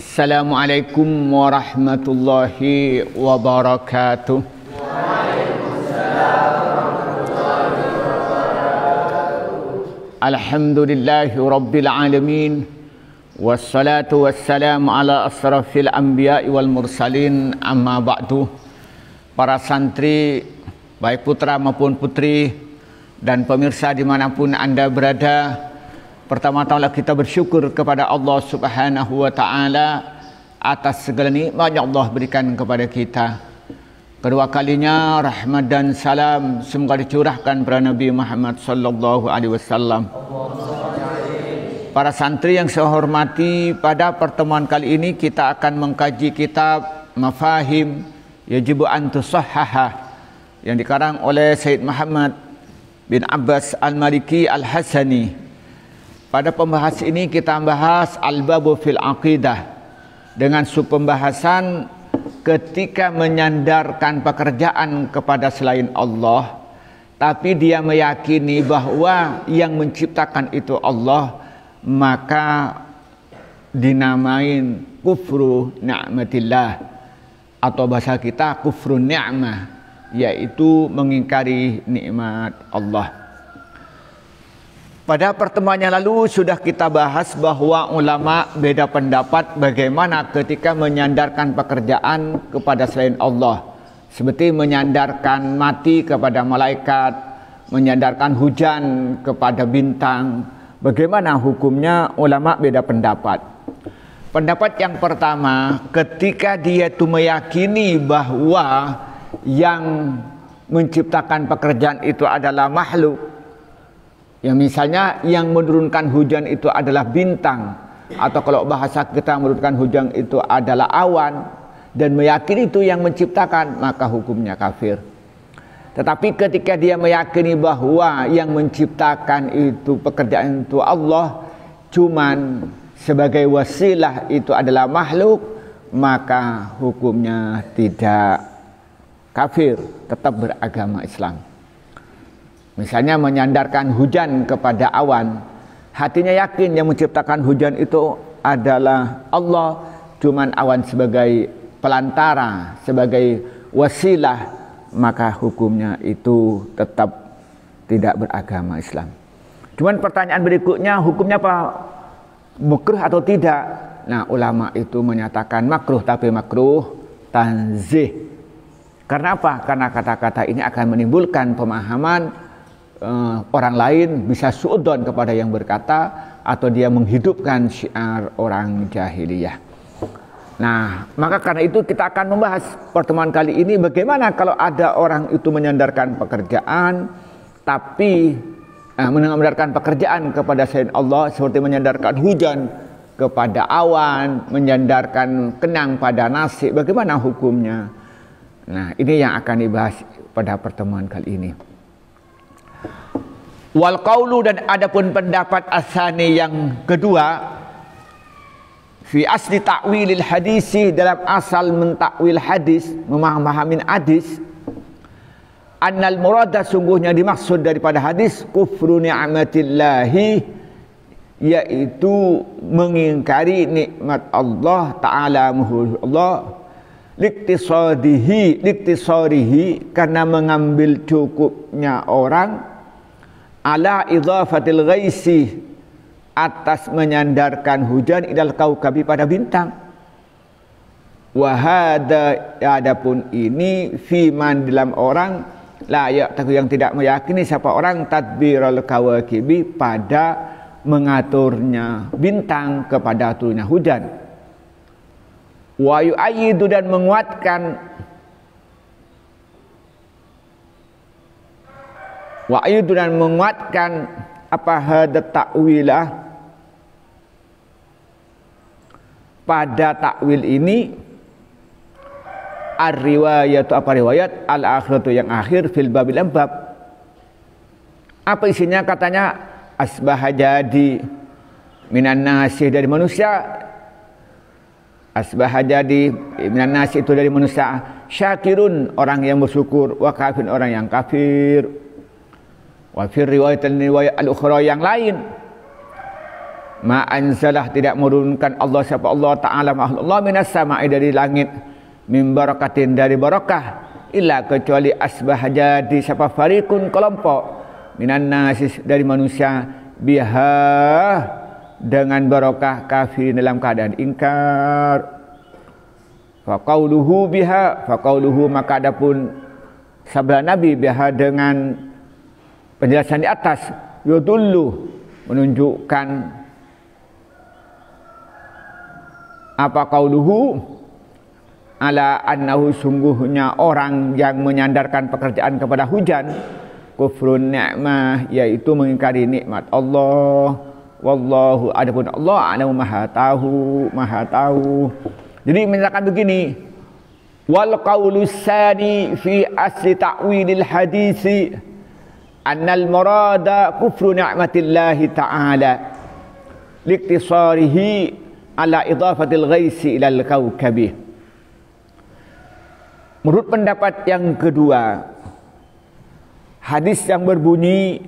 Assalamualaikum warahmatullahi wabarakatuh. Alhamdulillahi rabbil alamin. Wassalatu wassalamu ala asrafil anbiya'i wal mursalin, amma ba'du. Para santri, baik putra maupun putri, dan pemirsa dimanapun Anda berada, pertama-tama kita bersyukur kepada Allah Subhanahu wa Ta'ala atas segala nikmat yang Allah berikan kepada kita. Kedua kalinya rahmat dan salam semoga dicurahkan kepada Nabi Muhammad sallallahu alaihi wasallam. Para santri yang saya hormati, pada pertemuan kali ini kita akan mengkaji kitab Mafahim Yajibu an Tusahhaha yang dikarang oleh Sayyid Muhammad bin Abbas Al-Maliki Al-Hasani. Pada pembahas ini kita membahas al-babu fil aqidah dengan subpembahasan ketika menyandarkan pekerjaan kepada selain Allah, tapi dia meyakini bahwa yang menciptakan itu Allah, maka dinamain kufru ni'matillah, atau bahasa kita kufru ni'mah, yaitu mengingkari nikmat Allah. Pada pertemuan yang lalu sudah kita bahas bahwa ulama beda pendapat bagaimana ketika menyandarkan pekerjaan kepada selain Allah, seperti menyandarkan mati kepada malaikat, menyandarkan hujan kepada bintang. Bagaimana hukumnya? Ulama beda pendapat. Pendapat yang pertama, ketika dia itu meyakini bahwa yang menciptakan pekerjaan itu adalah makhluk, yang misalnya yang menurunkan hujan itu adalah bintang, atau kalau bahasa kita menurunkan hujan itu adalah awan, dan meyakini itu yang menciptakan, maka hukumnya kafir. Tetapi ketika dia meyakini bahwa yang menciptakan itu pekerjaan itu Allah, cuman sebagai wasilah itu adalah makhluk, maka hukumnya tidak kafir, tetap beragama Islam. Misalnya menyandarkan hujan kepada awan, hatinya yakin yang menciptakan hujan itu adalah Allah, cuman awan sebagai pelantara, sebagai wasilah, maka hukumnya itu tetap tidak beragama Islam. Cuman pertanyaan berikutnya, hukumnya apa? Makruh atau tidak? Nah, ulama itu menyatakan makruh, tapi makruh tanzih. Karena apa? Karena kata-kata ini akan menimbulkan pemahaman orang lain, bisa suudzon kepada yang berkata, atau dia menghidupkan syiar orang jahiliyah. Nah, maka karena itu kita akan membahas pertemuan kali ini bagaimana kalau ada orang itu menyandarkan pekerjaan, tapi menyandarkan pekerjaan kepada selain Allah, seperti menyandarkan hujan kepada awan, menyandarkan kenang pada nasi. Bagaimana hukumnya? Nah, ini yang akan dibahas pada pertemuan kali ini. Wal qaulu, dan adapun pendapat asani yang kedua, fi asli ta'wilil hadisi, dalam asal mentakwil hadis, memahami hadis, annal murada, sungguhnya dimaksud daripada hadis kufru ni'matillahi, yaitu mengingkari nikmat Allah Ta'ala, Allah, liktisarihi, karena mengambil cukupnya orang, ala idhafatil ghaisi, atas menyandarkan hujan, idal kaukabi, pada bintang. Wahada, adapun ini fiman, dalam orang layak yang tidak meyakini siapa orang tadbirul kawakibi, pada mengaturnya bintang kepada turunnya hujan. Wa yu'ayyidu, dan menguatkan, wa yu'ayyidu, dan menguatkan apa hada ta'wilah, pada takwil ini, ar-riwayatu, apa riwayat, al-akhiratu, yang akhir, fil babil bab. Apa isinya? Katanya asbaha, jadi, minan nasi, dari manusia, asbaha, jadi, minan nasi, itu dari manusia, syakirun, orang yang bersyukur, wa kafirun, orang yang kafir. Wa fir riwayat al-ukhra, yang lain, Ma anzalah tidak menurunkan Allah siapa Allah Ta'ala Allah minas sama'i dari langit, min barakatin dari barakah, illa kecuali asbah jadi siapa fariqun kelompok minan nasis dari manusia biha dengan barakah kafirin dalam keadaan ingkar. Faqauluhu biha, faqauluhu maka adapun sabda Nabi biha dengan penjelasan di atas, yudullu menunjukkan apa qauluhu ala annahu sungguhnya orang yang menyandarkan pekerjaan kepada hujan kufrun ni'mah, yaitu mengingkari nikmat Allah. Wallahu adapun Allah a'lamu maha tahu. Jadi menyatakan begini, wal qaulu tsani fi asli ta'wilil hadisi annal murada kufru ni'matillahi ta'ala liktisarihi ala idafatil ghaisi ilal kawkabi. Menurut pendapat yang kedua, hadis yang berbunyi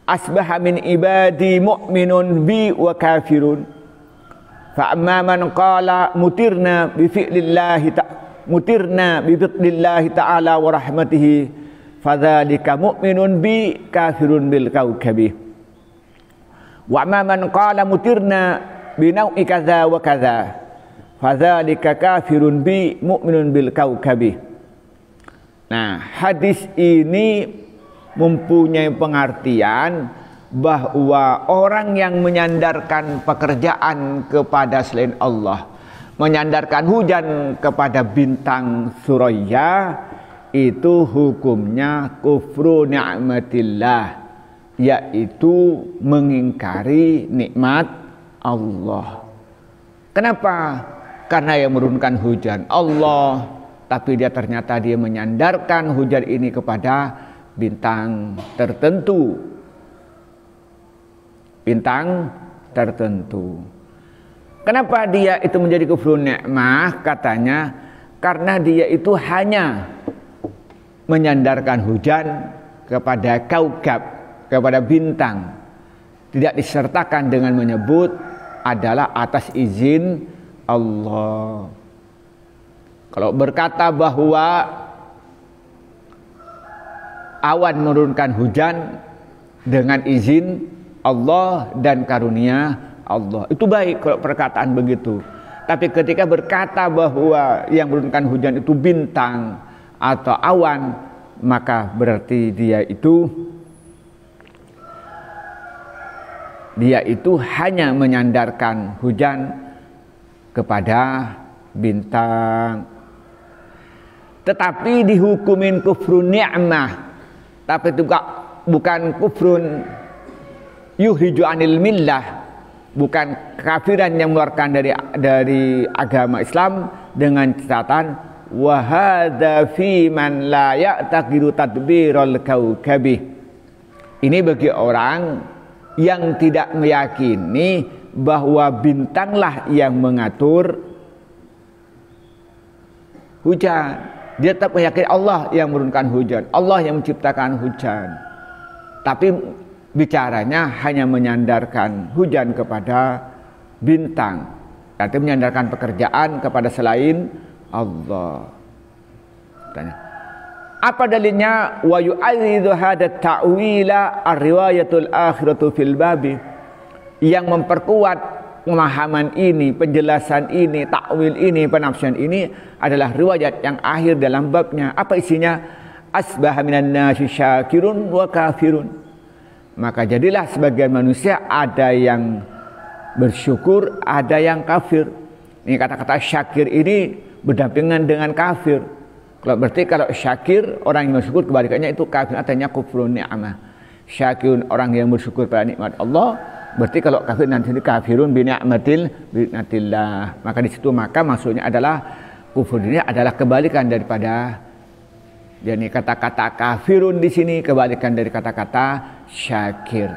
asbaha min ibadi mu'minun bi wa kafirun, fa amma man qala mutirna bi fi'lillahi mutirna bi fi'lillahi ta'ala wa rahmatihi fadzalika mu'minun bi kafirun bil kawkabi, wa amma man qala mutirna binau'i kadza wa kadza fadzalika kafirun bi mu'minun bil kawkabi. Nah, hadis ini mempunyai pengertian bahwa orang yang menyandarkan pekerjaan kepada selain Allah, menyandarkan hujan kepada bintang Suraya, itu hukumnya kufru ni'matillah, yaitu mengingkari nikmat Allah. Kenapa? Karena yang menurunkan hujan Allah, tapi dia ternyata dia menyandarkan hujan ini kepada bintang tertentu. Bintang tertentu. Kenapa dia itu menjadi kufur nikmah? Katanya karena dia itu hanya menyandarkan hujan kepada kaukab, kepada bintang, tidak disertakan dengan menyebut adalah atas izin Allah. Kalau berkata bahwa awan menurunkan hujan dengan izin Allah dan karunia Allah, itu baik kalau perkataan begitu. Tapi ketika berkata bahwa yang menurunkan hujan itu bintang atau awan, maka berarti dia itu hanya menyandarkan hujan kepada bintang. Tetapi dihukumin kufrun ni'mah, tapi itu bukan kufrun yuhriju anil millah, bukan kafiran yang mengeluarkan dari agama Islam, dengan catatan wa hadza fi man la ya'taqidu tadbiral kawkabi. Ini bagi orang yang tidak meyakini bahwa bintanglah yang mengatur hujan. Dia tetap meyakini Allah yang menurunkan hujan, Allah yang menciptakan hujan. Tapi bicaranya hanya menyandarkan hujan kepada bintang, artinya menyandarkan pekerjaan kepada selain Allah. Tanya, apa dalilnya? Wa yu'ayyidu hadha ta'wila ar-riwayatul akhiratu fil babi. Yang memperkuat pemahaman ini, penjelasan ini, takwil ini, penafsiran ini adalah riwayat yang akhir dalam babnya. Apa isinya? Asbaha minan nasi syakirun wa kafirun. Maka jadilah sebagian manusia ada yang bersyukur, ada yang kafir. Ini kata-kata syakir ini berdampingan dengan kafir. Kalau syakir, orang yang bersyukur, kebalikannya itu kafir, artinya kufrun ni'mah. Syakirun, orang yang bersyukur pada nikmat Allah. Berarti kalau kafir nanti kafirun bi ni'matillah. Maka di situ maksudnya adalah kufur ini adalah kebalikan daripada, jadi kata-kata kafirun di sini kebalikan dari kata-kata syakir.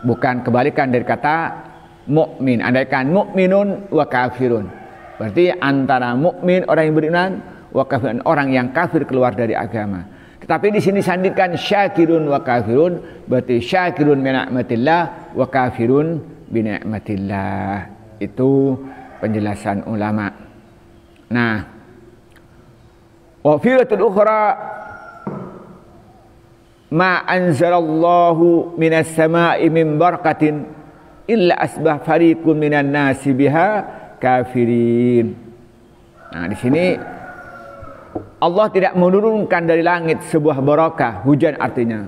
Bukan kebalikan dari kata mukmin. Andaikan mukminun wa kafirun, berarti antara mukmin orang yang beriman, wa kafirun orang yang kafir keluar dari agama. Tetapi di sini sandingkan syakirun wa kafirun, berarti syakirun bi ni'matillah wa kafirun bi ni'matillah. Itu penjelasan ulama. Nah, wa fi'atul ukhra ma anzalallahu minas sama'i min barakatin illa asbah fariqun minan nasi biha kafirin. Nah, di sini Allah tidak menurunkan dari langit sebuah barakah, hujan artinya,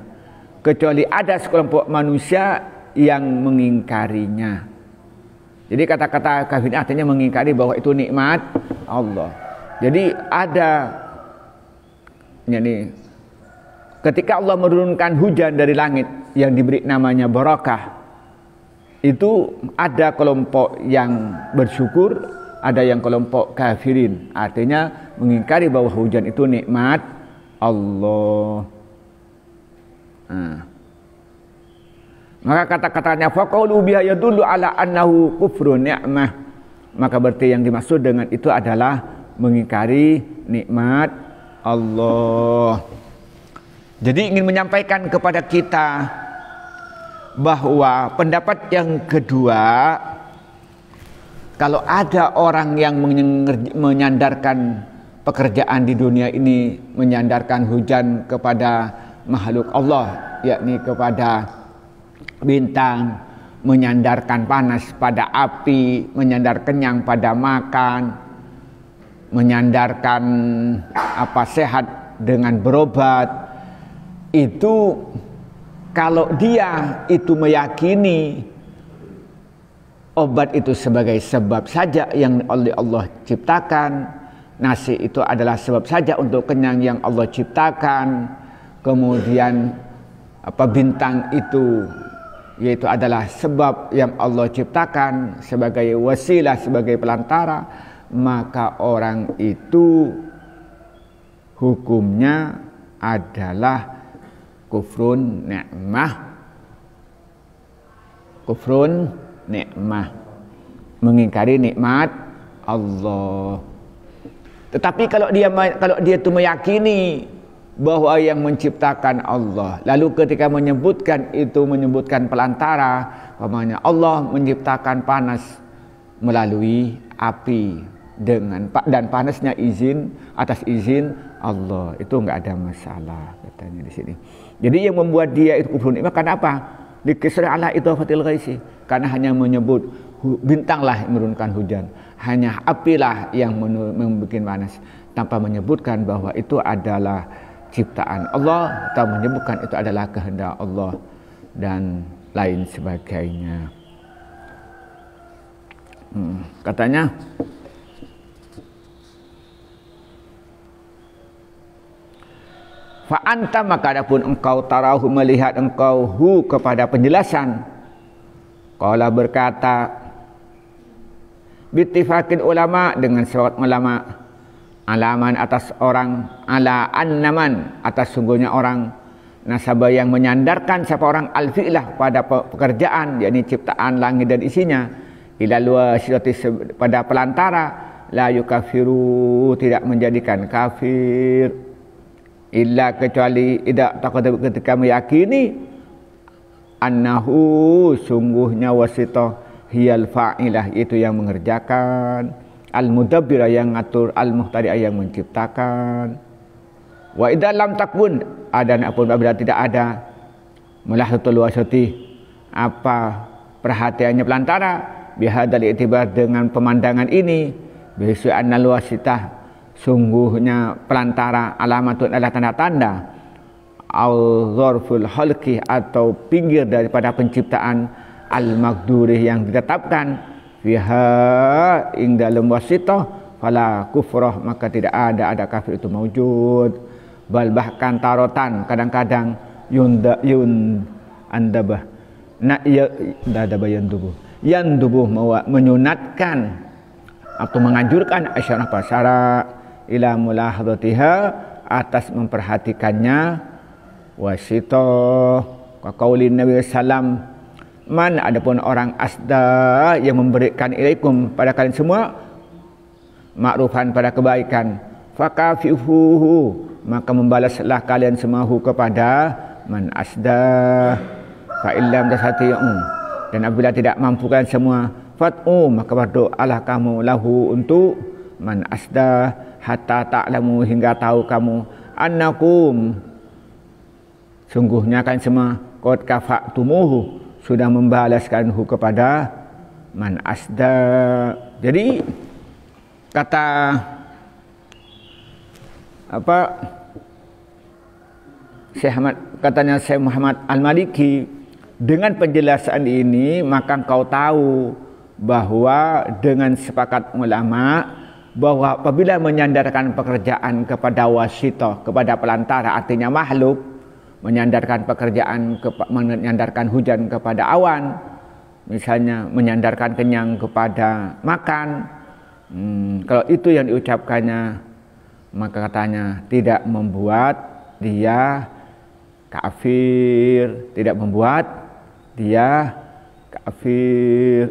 kecuali ada sekelompok manusia yang mengingkarinya. Jadi kata-kata kafir artinya mengingkari bahwa itu nikmat Allah. Jadi ada ini, ketika Allah menurunkan hujan dari langit yang diberi namanya barakah, itu ada kelompok yang bersyukur, ada yang kelompok kafirin, artinya mengingkari bahwa hujan itu nikmat Allah. Maka kata-katanya faqaulu biha yadullu ala annahu kufrun ni'mah, maka berarti yang dimaksud dengan itu adalah mengingkari nikmat Allah. Jadi ingin menyampaikan kepada kita bahwa pendapat yang kedua, kalau ada orang yang menyandarkan pekerjaan di dunia ini, menyandarkan hujan kepada makhluk Allah, yakni kepada bintang, menyandarkan panas pada api, menyandar kenyang pada makan, menyandarkan sehat dengan berobat, itu kalau dia itu meyakini obat itu sebagai sebab saja yang oleh Allah ciptakan, nasi itu adalah sebab saja untuk kenyang yang Allah ciptakan, kemudian bintang itu yaitu adalah sebab yang Allah ciptakan sebagai wasilah, sebagai pelantara, maka orang itu hukumnya adalah kufrun ni'mah. Kufrun ni'mah, mengingkari nikmat Allah. Tetapi kalau dia itu meyakini bahwa yang menciptakan Allah, lalu ketika menyebutkan pelantara, umpamanya Allah menciptakan panas melalui api dan panasnya atas izin Allah, itu enggak ada masalah katanya di sini. Jadi yang membuat dia itu kufur nikmat karena apa? Dikisra ala idhafatil ghaisi, karena hanya menyebut bintanglah yang menurunkan hujan, hanya apilah yang membuat panas, tanpa menyebutkan bahwa itu adalah ciptaan Allah, atau menyebutkan itu adalah kehendak Allah dan lain sebagainya. Katanya fa anta, maka adapun engkau tarahu, melihat engkau hu kepada penjelasan. Qala berkata bittifaqin ulama, dengan sepakat ulama, alaman atas orang, ala annaman atas sungguhnya orang, nasabah yang menyandarkan siapa orang al-fi'lah pada pekerjaan, yakni ciptaan langit dan isinya, ilal wasilati pada pelantara, la yukafiru tidak menjadikan kafir, illa kecuali tidak takut ketika meyakini annahu sungguhnya wasitah hiyal fa'ilah, itu yang mengerjakan, al-mudabbirah yang ngatur, al-muhtari'ah yang menciptakan. Wa idza lam takun, ada apabila tidak ada mulahatul wasati, perhatiannya pelantara, bihadal i'tibar, dengan pemandangan ini, bisu annal wasitah sungguhnya pelantara, alamatun adalah tanda-tanda, al-dzarful khalqi atau pinggir daripada penciptaan, al-maqdurih yang ditetapkan, fiha ing dalam wasitah, fala kufrah, maka tidak ada kafir itu maujud. Bal bahkan tarotan, kadang-kadang yandubuh menyunatkan atau menganjurkan asyarah pasara ila mulahadatiha, atas memperhatikannya wasitoh. Qaulin Nabi sallam, man, adapun orang asda yang memberikan ilaikum pada kalian semua ma'rufan pada kebaikan, fakafihuhu, maka membalaslah kalian semahu kepada man asda, fa illam tasati'u, Dan apabila tidak mampu kalian semua, fat'u, maka berdoalah kamu lahu untuk man asda, hatta ta'lamu, hingga tahu kamu, annakum, sungguhnya kalian semua, qad kafa'tumuhu, sudah membalaskanhu kepada man asda. Jadi kata apa, katanya Syekh Muhammad Al-Maliki, dengan penjelasan ini maka engkau tahu bahwa dengan sepakat ulama bahwa apabila menyandarkan pekerjaan kepada wasithah, kepada pelantara, artinya makhluk, menyandarkan pekerjaan, menyandarkan hujan kepada awan, misalnya menyandarkan kenyang kepada makan, kalau itu yang diucapkannya, maka katanya tidak membuat dia kafir, tidak membuat dia kafir.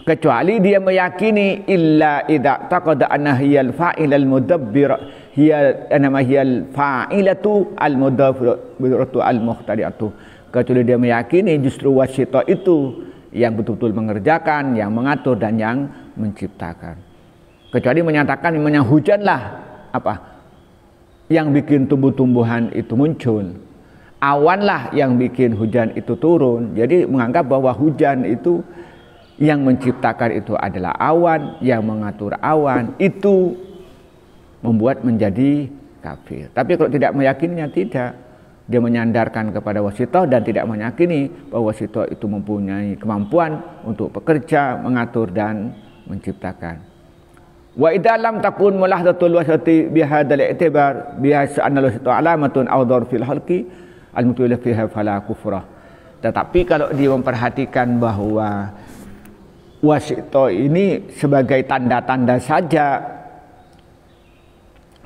Kecuali dia meyakini illa idza taqada anna hiyal fa'ilal mudabbir hiya anama hiyal fa'ilatu al mudabbiratu al muhtadiatu. Kecuali dia meyakini justru wasithah itu yang betul-betul mengerjakan, yang mengatur dan yang menciptakan. Kecuali menyatakan memang hujanlah apa yang bikin tumbuh-tumbuhan itu muncul, awanlah yang bikin hujan itu turun. Jadi menganggap bahwa hujan itu yang menciptakan itu adalah awan, yang mengatur awan itu membuat menjadi kafir. Tapi kalau tidak meyakininya, tidak, dia menyandarkan kepada wasithah dan tidak meyakini bahwa wasithah itu mempunyai kemampuan untuk bekerja, mengatur dan menciptakan. Wa idza lam takun mulahdatul wasati bihadzal i'tibar biha anna wasithah alamatun aw dzarfil khalqi al-mutawalla fiha fala kufrah. Tetapi kalau dia memperhatikan bahwa wasithah ini sebagai tanda-tanda saja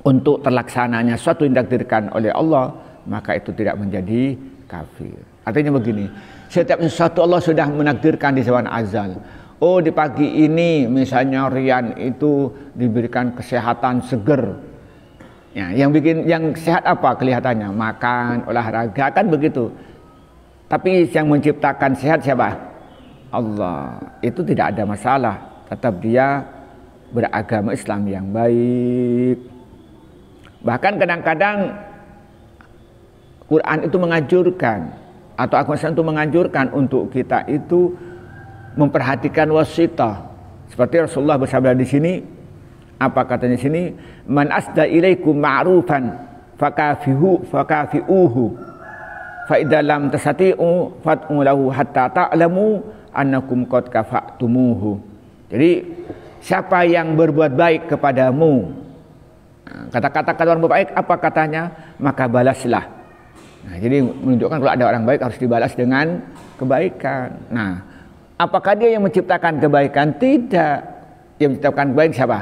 untuk terlaksananya suatu yang ditakdirkan oleh Allah, maka itu tidak menjadi kafir. Artinya begini, setiap sesuatu Allah sudah menakdirkan di zaman azal. Oh, di pagi ini misalnya Rian itu diberikan kesehatan seger. Ya, yang sehat apa kelihatannya? Makan, olahraga, kan begitu. Tapi yang menciptakan sehat siapa? Allah. Itu tidak ada masalah, tetap dia beragama Islam yang baik. Bahkan kadang-kadang Quran itu menganjurkan, atau agama Islam itu menganjurkan untuk kita itu memperhatikan wasithah. Seperti Rasulullah bersabda di sini, apa katanya di sini? Man asda ilaikum ma'rufan fakafi'uhu fa idza lam tasati'u fat'u lahu hatta ta'lamu annakum qad kafa'tumuhu. Jadi siapa yang berbuat baik kepadamu, kata-kata orang baik apa katanya, maka balaslah. Nah, jadi menunjukkan kalau ada orang baik harus dibalas dengan kebaikan. Nah, apakah dia yang menciptakan kebaikan? Tidak. Yang menciptakan kebaikan siapa?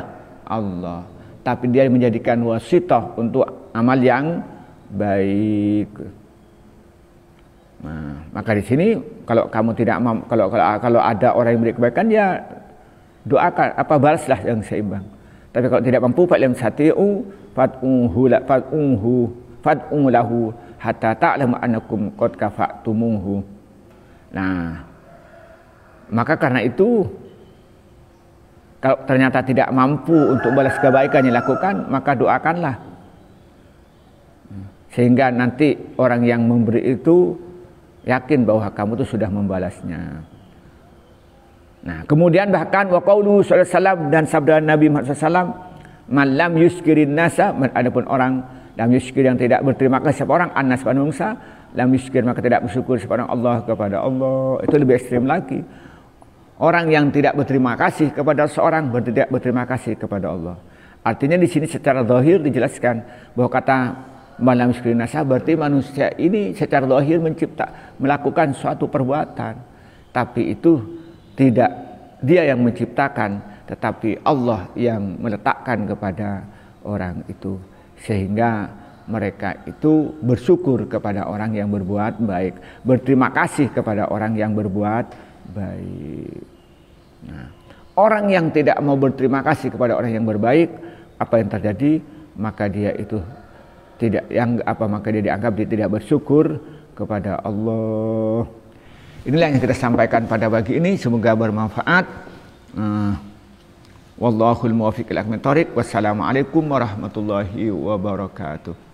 Allah. Tapi dia menjadikan wasithah untuk amal yang baik. Nah, maka di sini kalau kamu tidak kalau ada orang yang beri kebaikan, ya doakan, apa balaslah yang seimbang. Tapi kalau tidak mampu, falam satiu fad'u lahu hatta ta'lamu annakum qad kafa'tumuhu. Nah, maka karena itu kalau ternyata tidak mampu untuk balas kebaikan yang dilakukan, maka doakanlah. Sehingga nanti orang yang memberi itu yakin bahwa kamu itu sudah membalasnya. Nah, kemudian bahkan wa qaulu sallallahu alaihi wasallam, dan sabda Nabi Muhammad sallallahu alaihi wasallam, man lam yuskirin nasa, adapun orang lam yuskir yang tidak berterima kasih kepada orang, annas manusia, lam yuskir maka tidak bersyukur kepada Allah, kepada Allah. Itu lebih ekstrim lagi. Orang yang tidak berterima kasih kepada seorang tidak berterima kasih kepada Allah. Artinya di sini secara zahir dijelaskan bahwa kata malam yuskirin nasa berarti manusia ini secara zahir melakukan suatu perbuatan, tapi itu tidak dia yang menciptakan, tetapi Allah yang meletakkan kepada orang itu, sehingga mereka itu bersyukur kepada orang yang berbuat baik, berterima kasih kepada orang yang berbuat baik. Nah, orang yang tidak mau berterima kasih kepada orang yang berbaik, apa yang terjadi? Maka dia itu maka dia dianggap dia tidak bersyukur kepada Allah. Inilah yang kita sampaikan pada pagi ini, semoga bermanfaat. Wallahul muwaffiq ila aqwamit thoriq. Wassalamualaikum warahmatullahi wabarakatuh.